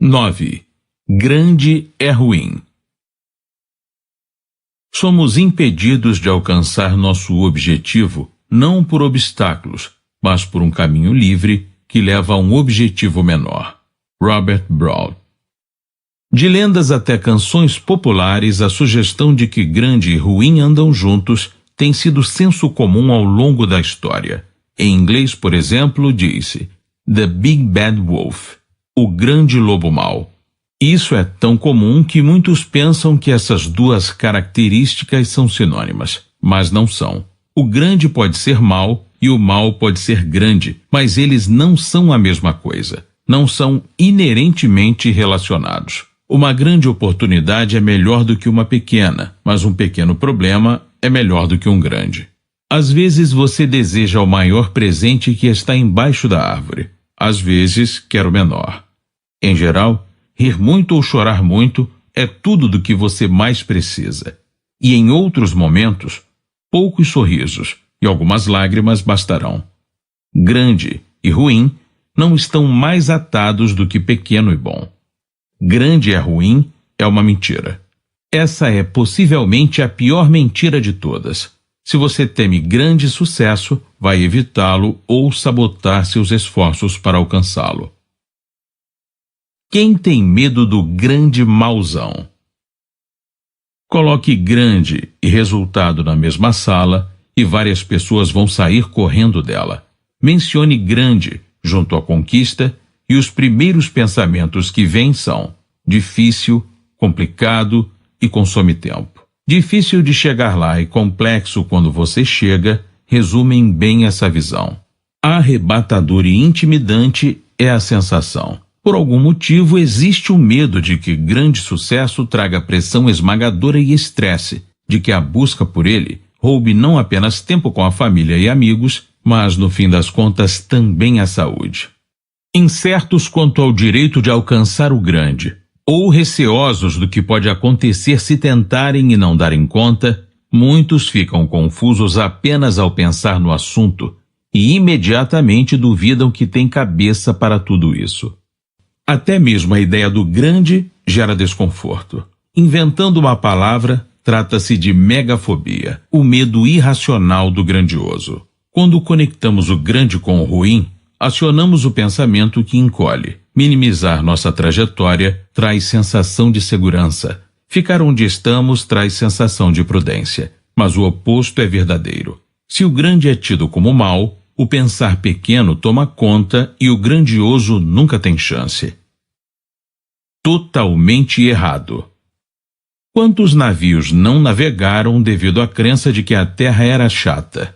9. Grande é ruim. Somos impedidos de alcançar nosso objetivo não por obstáculos, mas por um caminho livre que leva a um objetivo menor. Robert Brault. De lendas até canções populares, a sugestão de que grande e ruim andam juntos tem sido senso comum ao longo da história. Em inglês, por exemplo, diz-se The Big Bad Wolf, o grande lobo mau. Isso é tão comum que muitos pensam que essas duas características são sinônimas, mas não são. O grande pode ser mau e o mau pode ser grande, mas eles não são a mesma coisa. Não são inerentemente relacionados. Uma grande oportunidade é melhor do que uma pequena, mas um pequeno problema é melhor do que um grande. Às vezes você deseja o maior presente que está embaixo da árvore. Às vezes quer o menor. Em geral, rir muito ou chorar muito é tudo do que você mais precisa. E em outros momentos, poucos sorrisos e algumas lágrimas bastarão. Grande e ruim não estão mais atados do que pequeno e bom. Grande é ruim é uma mentira. Essa é possivelmente a pior mentira de todas. Se você teme grande sucesso, vai evitá-lo ou sabotar seus esforços para alcançá-lo. Quem tem medo do grande mauzão? Coloque grande e resultado na mesma sala e várias pessoas vão sair correndo dela. Mencione grande junto à conquista e os primeiros pensamentos que vêm são difícil, complicado e consome tempo. Difícil de chegar lá e complexo quando você chega resumem bem essa visão. Arrebatador e intimidante é a sensação. Por algum motivo existe o medo de que grande sucesso traga pressão esmagadora e estresse, de que a busca por ele roube não apenas tempo com a família e amigos, mas no fim das contas também a saúde. Incertos quanto ao direito de alcançar o grande, ou receosos do que pode acontecer se tentarem e não darem conta, muitos ficam confusos apenas ao pensar no assunto e imediatamente duvidam que tem cabeça para tudo isso. Até mesmo a ideia do grande gera desconforto. Inventando uma palavra, trata-se de megafobia, o medo irracional do grandioso. Quando conectamos o grande com o ruim, acionamos o pensamento que encolhe. Minimizar nossa trajetória traz sensação de segurança. Ficar onde estamos traz sensação de prudência. Mas o oposto é verdadeiro. Se o grande é tido como mau, o pensar pequeno toma conta e o grandioso nunca tem chance. Totalmente errado. Quantos navios não navegaram devido à crença de que a terra era chata?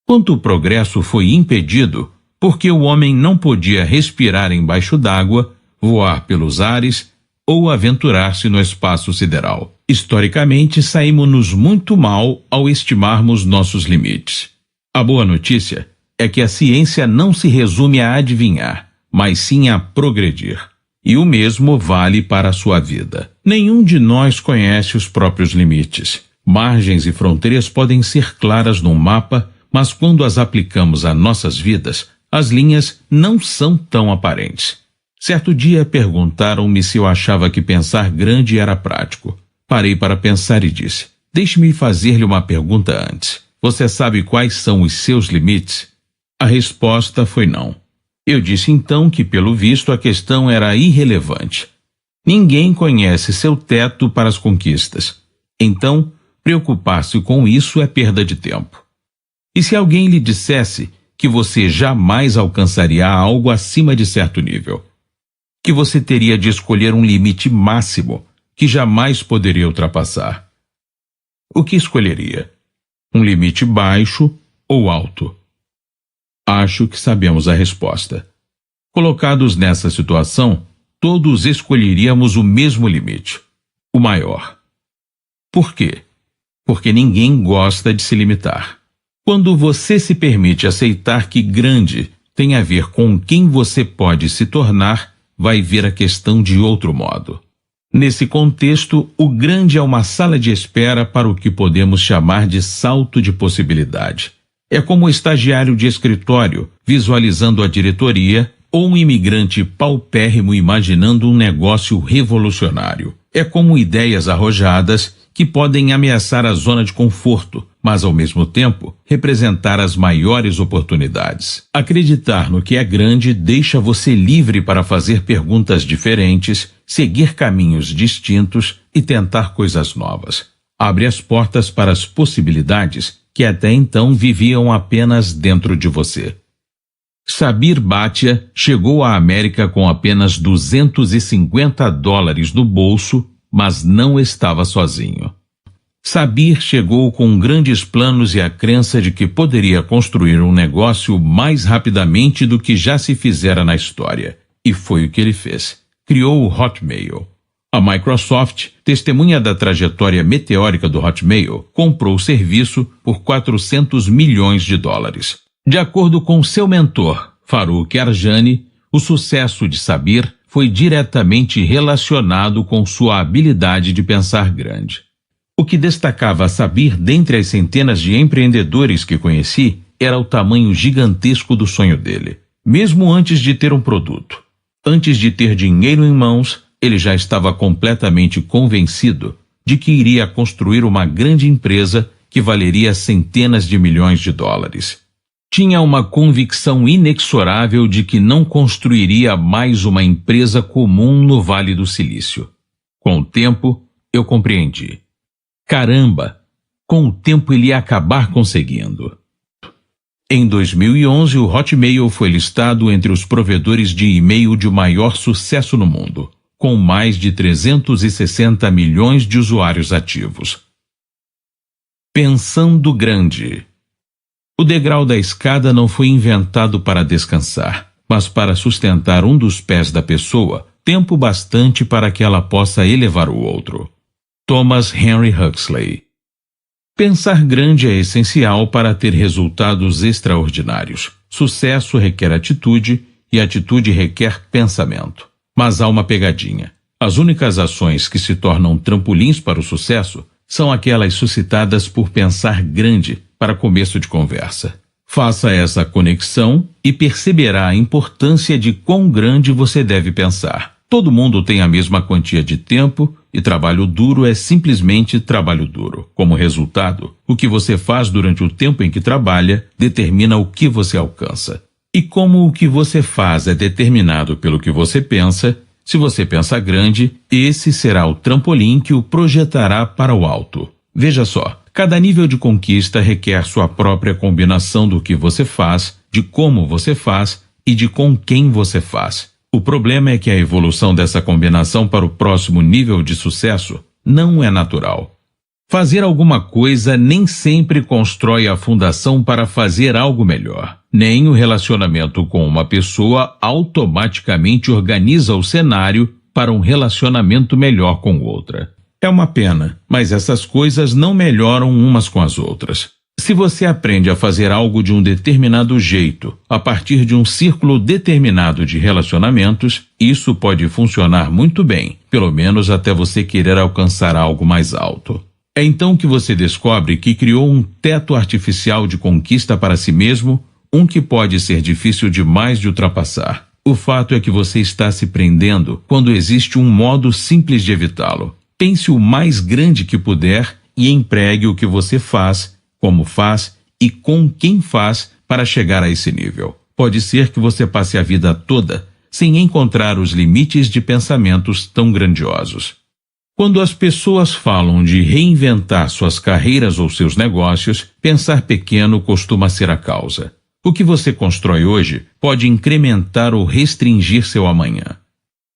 Quanto progresso foi impedido porque o homem não podia respirar embaixo d'água, voar pelos ares ou aventurar-se no espaço sideral? Historicamente, saímos-nos muito mal ao estimarmos nossos limites. A boa notícia é que a ciência não se resume a adivinhar, mas sim a progredir. E o mesmo vale para a sua vida. Nenhum de nós conhece os próprios limites. Margens e fronteiras podem ser claras num mapa, mas quando as aplicamos a nossas vidas, as linhas não são tão aparentes. Certo dia perguntaram-me se eu achava que pensar grande era prático. Parei para pensar e disse: deixe-me fazer-lhe uma pergunta antes. Você sabe quais são os seus limites? A resposta foi não. Eu disse então que, pelo visto, a questão era irrelevante. Ninguém conhece seu teto para as conquistas. Então, preocupar-se com isso é perda de tempo. E se alguém lhe dissesse que você jamais alcançaria algo acima de certo nível? Que você teria de escolher um limite máximo que jamais poderia ultrapassar? O que escolheria? Um limite baixo ou alto? Acho que sabemos a resposta. Colocados nessa situação, todos escolheríamos o mesmo limite, o maior. Por quê? Porque ninguém gosta de se limitar. Quando você se permite aceitar que grande tem a ver com quem você pode se tornar, vai ver a questão de outro modo. Nesse contexto, o grande é uma sala de espera para o que podemos chamar de salto de possibilidade. É como o estagiário de escritório, visualizando a diretoria, ou um imigrante paupérrimo imaginando um negócio revolucionário. É como ideias arrojadas que podem ameaçar a zona de conforto, mas ao mesmo tempo representar as maiores oportunidades. Acreditar no que é grande deixa você livre para fazer perguntas diferentes, seguir caminhos distintos e tentar coisas novas. Abre as portas para as possibilidades que até então viviam apenas dentro de você. Sabir Bhatia chegou à América com apenas $250 no bolso, mas não estava sozinho. Sabir chegou com grandes planos e a crença de que poderia construir um negócio mais rapidamente do que já se fizera na história. E foi o que ele fez. Criou o Hotmail. A Microsoft, testemunha da trajetória meteórica do Hotmail, comprou o serviço por $400 milhões. De acordo com seu mentor, Farooq Arjani, o sucesso de Sabir foi diretamente relacionado com sua habilidade de pensar grande. O que destacava Sabir dentre as centenas de empreendedores que conheci era o tamanho gigantesco do sonho dele. Mesmo antes de ter um produto, antes de ter dinheiro em mãos, ele já estava completamente convencido de que iria construir uma grande empresa que valeria centenas de milhões de dólares. Tinha uma convicção inexorável de que não construiria mais uma empresa comum no Vale do Silício. Com o tempo, eu compreendi. Caramba, com o tempo ele ia acabar conseguindo. Em 2011, o Hotmail foi listado entre os provedores de e-mail de maior sucesso no mundo, com mais de 360 milhões de usuários ativos. Pensando grande. O degrau da escada não foi inventado para descansar, mas para sustentar um dos pés da pessoa, tempo bastante para que ela possa elevar o outro. Thomas Henry Huxley. Pensar grande é essencial para ter resultados extraordinários. Sucesso requer atitude e atitude requer pensamento. Mas há uma pegadinha. As únicas ações que se tornam trampolins para o sucesso são aquelas suscitadas por pensar grande para começo de conversa. Faça essa conexão e perceberá a importância de quão grande você deve pensar. Todo mundo tem a mesma quantia de tempo e trabalho duro é simplesmente trabalho duro. Como resultado, o que você faz durante o tempo em que trabalha determina o que você alcança. E como o que você faz é determinado pelo que você pensa, se você pensa grande, esse será o trampolim que o projetará para o alto. Veja só, cada nível de conquista requer sua própria combinação do que você faz, de como você faz e de com quem você faz. O problema é que a evolução dessa combinação para o próximo nível de sucesso não é natural. Fazer alguma coisa nem sempre constrói a fundação para fazer algo melhor. Nem o relacionamento com uma pessoa automaticamente organiza o cenário para um relacionamento melhor com outra. É uma pena, mas essas coisas não melhoram umas com as outras. Se você aprende a fazer algo de um determinado jeito, a partir de um círculo determinado de relacionamentos, isso pode funcionar muito bem, pelo menos até você querer alcançar algo mais alto. É então que você descobre que criou um teto artificial de conquista para si mesmo, um que pode ser difícil demais de ultrapassar. O fato é que você está se prendendo quando existe um modo simples de evitá-lo. Pense o mais grande que puder e empregue o que você faz, como faz e com quem faz para chegar a esse nível. Pode ser que você passe a vida toda sem encontrar os limites de pensamentos tão grandiosos. Quando as pessoas falam de reinventar suas carreiras ou seus negócios, pensar pequeno costuma ser a causa. O que você constrói hoje pode incrementar ou restringir seu amanhã.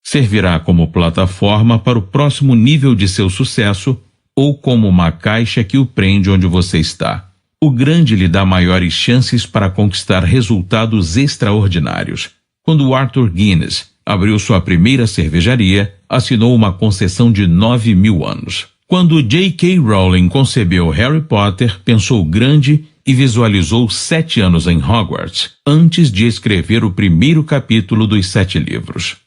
Servirá como plataforma para o próximo nível de seu sucesso ou como uma caixa que o prende onde você está. O grande lhe dá maiores chances para conquistar resultados extraordinários. Quando Arthur Guinness abriu sua primeira cervejaria, assinou uma concessão de 9.000 anos. Quando J.K. Rowling concebeu Harry Potter, pensou grande e visualizou 7 anos em Hogwarts, antes de escrever o primeiro capítulo dos 7 livros.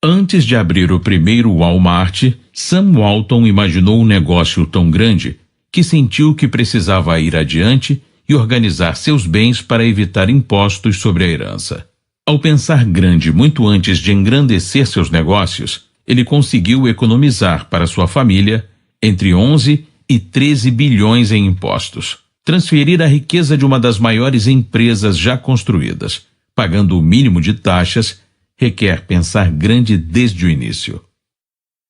Antes de abrir o primeiro Walmart, Sam Walton imaginou um negócio tão grande que sentiu que precisava ir adiante e organizar seus bens para evitar impostos sobre a herança. Ao pensar grande muito antes de engrandecer seus negócios, ele conseguiu economizar para sua família entre 11 e 13 bilhões em impostos. Transferir a riqueza de uma das maiores empresas já construídas, pagando o mínimo de taxas, requer pensar grande desde o início.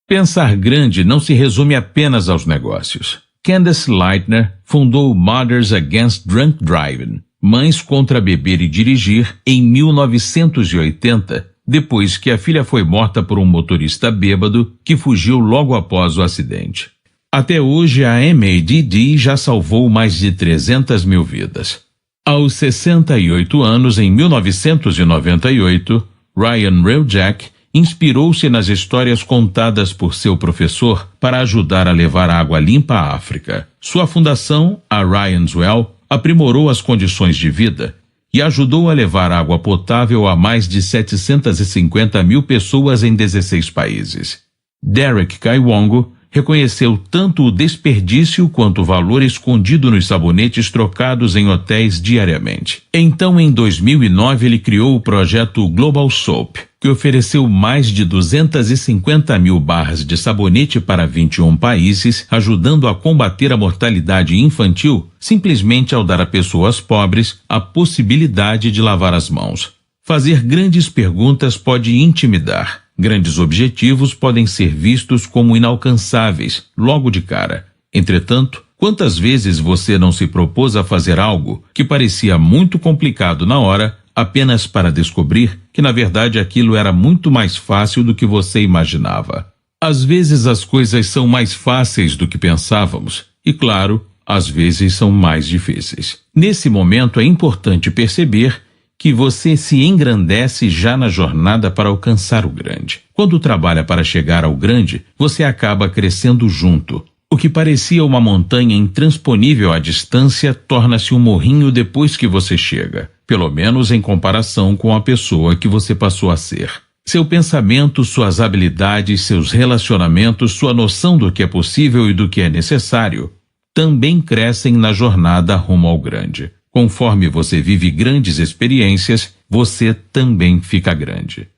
Pensar grande não se resume apenas aos negócios. Candace Lightner fundou Mothers Against Drunk Driving, Mães contra Beber e Dirigir, em 1980, depois que a filha foi morta por um motorista bêbado que fugiu logo após o acidente. Até hoje, a MADD já salvou mais de 300 mil vidas. Aos 68 anos, em 1998, Ryan Reljak inspirou-se nas histórias contadas por seu professor para ajudar a levar água limpa à África. Sua fundação, a Ryan's Well, aprimorou as condições de vida e ajudou a levar água potável a mais de 750 mil pessoas em 16 países. Derek Kaiwongo reconheceu tanto o desperdício quanto o valor escondido nos sabonetes trocados em hotéis diariamente. Então, em 2009, ele criou o projeto Global Soap, que ofereceu mais de 250 mil barras de sabonete para 21 países, ajudando a combater a mortalidade infantil simplesmente ao dar a pessoas pobres a possibilidade de lavar as mãos. Fazer grandes perguntas pode intimidar. Grandes objetivos podem ser vistos como inalcançáveis logo de cara. Entretanto, quantas vezes você não se propôs a fazer algo que parecia muito complicado na hora, apenas para descobrir que na verdade aquilo era muito mais fácil do que você imaginava? Às vezes as coisas são mais fáceis do que pensávamos e, claro, às vezes são mais difíceis. Nesse momento é importante perceber que você se engrandece já na jornada para alcançar o grande. Quando trabalha para chegar ao grande, você acaba crescendo junto. O que parecia uma montanha intransponível à distância torna-se um morrinho depois que você chega, pelo menos em comparação com a pessoa que você passou a ser. Seu pensamento, suas habilidades, seus relacionamentos, sua noção do que é possível e do que é necessário, também crescem na jornada rumo ao grande. Conforme você vive grandes experiências, você também fica grande.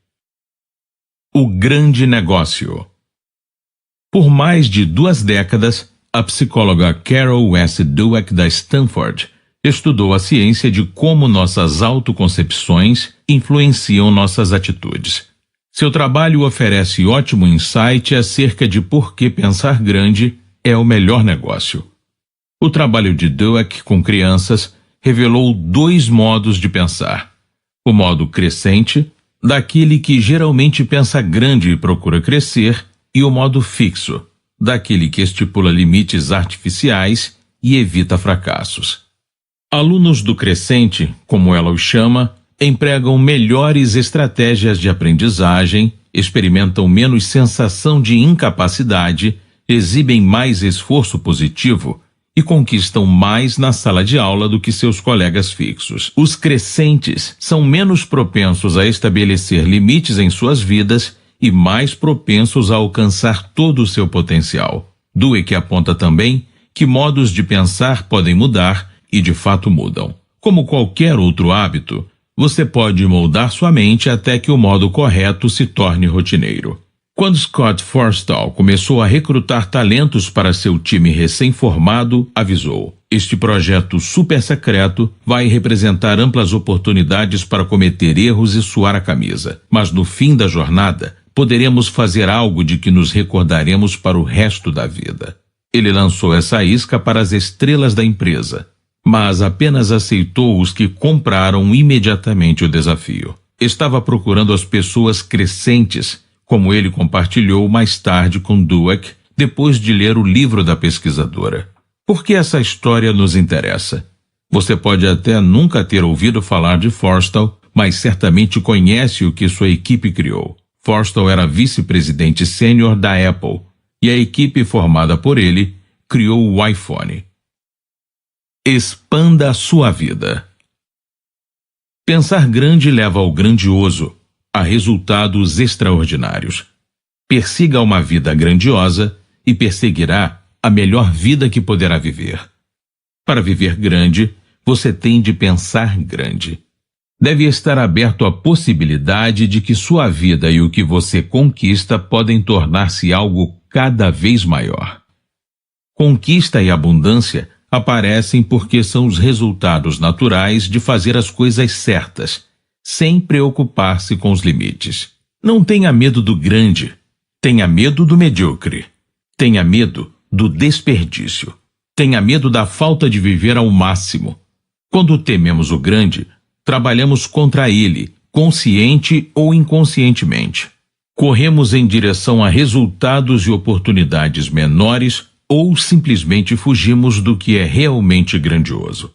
O grande negócio. Por mais de 2 décadas, a psicóloga Carol S. Dweck da Stanford estudou a ciência de como nossas autoconcepções influenciam nossas atitudes. Seu trabalho oferece ótimo insight acerca de por que pensar grande é o melhor negócio. O trabalho de Dweck com crianças revelou 2 modos de pensar. O modo crescente, daquele que geralmente pensa grande e procura crescer, e o modo fixo, daquele que estipula limites artificiais e evita fracassos. Alunos do crescente, como ela os chama, empregam melhores estratégias de aprendizagem, experimentam menos sensação de incapacidade, exibem mais esforço positivo e conquistam mais na sala de aula do que seus colegas fixos. Os crescentes são menos propensos a estabelecer limites em suas vidas e mais propensos a alcançar todo o seu potencial. Dweck aponta também que modos de pensar podem mudar e de fato mudam. Como qualquer outro hábito, você pode moldar sua mente até que o modo correto se torne rotineiro. Quando Scott Forstall começou a recrutar talentos para seu time recém-formado, avisou: "Este projeto super secreto vai representar amplas oportunidades para cometer erros e suar a camisa, mas no fim da jornada, poderemos fazer algo de que nos recordaremos para o resto da vida." Ele lançou essa isca para as estrelas da empresa, mas apenas aceitou os que compraram imediatamente o desafio. Estava procurando as pessoas crescentes, como ele compartilhou mais tarde com Dweck, depois de ler o livro da pesquisadora. Por que essa história nos interessa? Você pode até nunca ter ouvido falar de Forstall, mas certamente conhece o que sua equipe criou. Forstall era vice-presidente sênior da Apple, e a equipe formada por ele criou o iPhone. Expanda a sua vida. Pensar grande leva ao grandioso, a resultados extraordinários. Persiga uma vida grandiosa e perseguirá a melhor vida que poderá viver. Para viver grande, você tem de pensar grande. Deve estar aberto à possibilidade de que sua vida e o que você conquista podem tornar-se algo cada vez maior. Conquista e abundância aparecem porque são os resultados naturais de fazer as coisas certas, sem preocupar-se com os limites. Não tenha medo do grande, tenha medo do medíocre. Tenha medo do desperdício. Tenha medo da falta de viver ao máximo. Quando tememos o grande, trabalhamos contra ele, consciente ou inconscientemente. Corremos em direção a resultados e oportunidades menores ou simplesmente fugimos do que é realmente grandioso.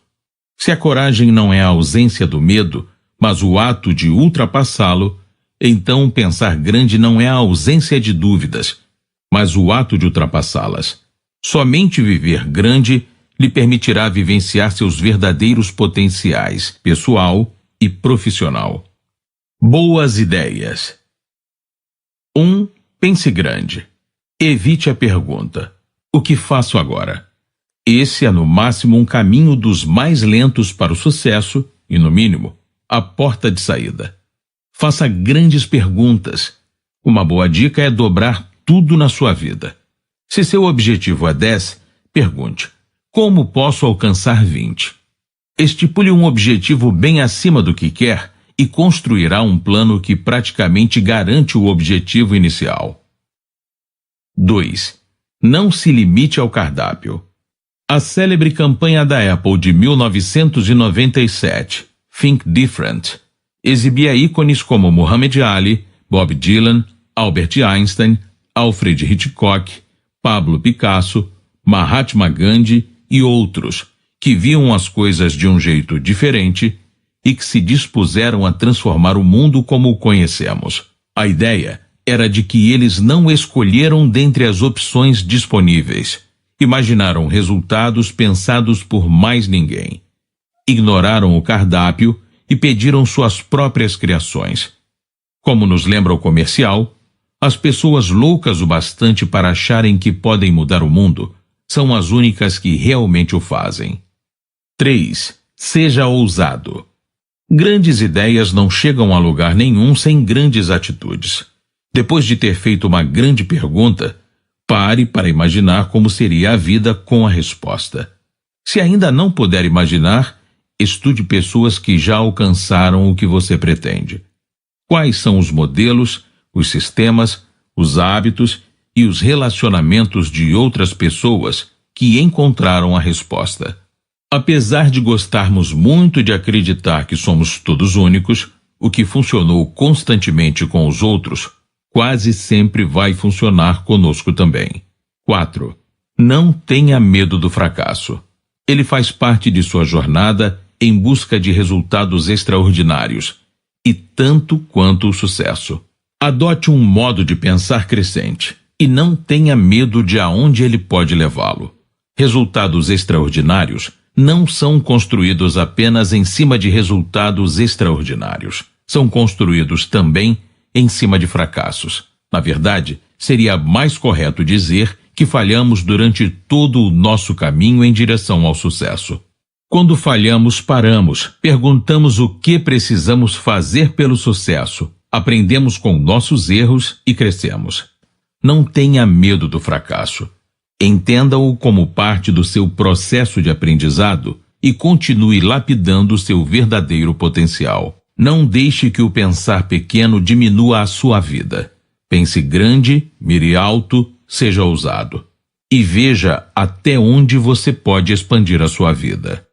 Se a coragem não é a ausência do medo, mas o ato de ultrapassá-lo, então pensar grande não é a ausência de dúvidas, mas o ato de ultrapassá-las. Somente viver grande lhe permitirá vivenciar seus verdadeiros potenciais, pessoal e profissional. Boas ideias. 1. Pense grande. Evite a pergunta: o que faço agora? Esse é no máximo um caminho dos mais lentos para o sucesso e, no mínimo, a porta de saída. Faça grandes perguntas. Uma boa dica é dobrar tudo na sua vida. Se seu objetivo é 10, pergunte: como posso alcançar 20? Estipule um objetivo bem acima do que quer e construirá um plano que praticamente garante o objetivo inicial. 2. Não se limite ao cardápio. A célebre campanha da Apple de 1997, Think Different, exibia ícones como Muhammad Ali, Bob Dylan, Albert Einstein, Alfred Hitchcock, Pablo Picasso, Mahatma Gandhi e outros, que viam as coisas de um jeito diferente e que se dispuseram a transformar o mundo como o conhecemos. A ideia era de que eles não escolheram dentre as opções disponíveis, imaginaram resultados pensados por mais ninguém, ignoraram o cardápio e pediram suas próprias criações. Como nos lembra o comercial, as pessoas loucas o bastante para acharem que podem mudar o mundo são as únicas que realmente o fazem. 3. Seja ousado. Grandes ideias não chegam a lugar nenhum sem grandes atitudes. Depois de ter feito uma grande pergunta, pare para imaginar como seria a vida com a resposta. Se ainda não puder imaginar, estude pessoas que já alcançaram o que você pretende. Quais são os modelos, os sistemas, os hábitos e os relacionamentos de outras pessoas que encontraram a resposta? Apesar de gostarmos muito de acreditar que somos todos únicos, o que funcionou constantemente com os outros quase sempre vai funcionar conosco também. 4. Não tenha medo do fracasso. Ele faz parte de sua jornada em busca de resultados extraordinários, e tanto quanto o sucesso. Adote um modo de pensar crescente e não tenha medo de aonde ele pode levá-lo. Resultados extraordinários não são construídos apenas em cima de resultados extraordinários. São construídos também em cima de fracassos. Na verdade, seria mais correto dizer que falhamos durante todo o nosso caminho em direção ao sucesso. Quando falhamos, paramos, perguntamos o que precisamos fazer pelo sucesso, aprendemos com nossos erros e crescemos. Não tenha medo do fracasso. Entenda-o como parte do seu processo de aprendizado e continue lapidando seu verdadeiro potencial. Não deixe que o pensar pequeno diminua a sua vida. Pense grande, mire alto, seja ousado. E veja até onde você pode expandir a sua vida.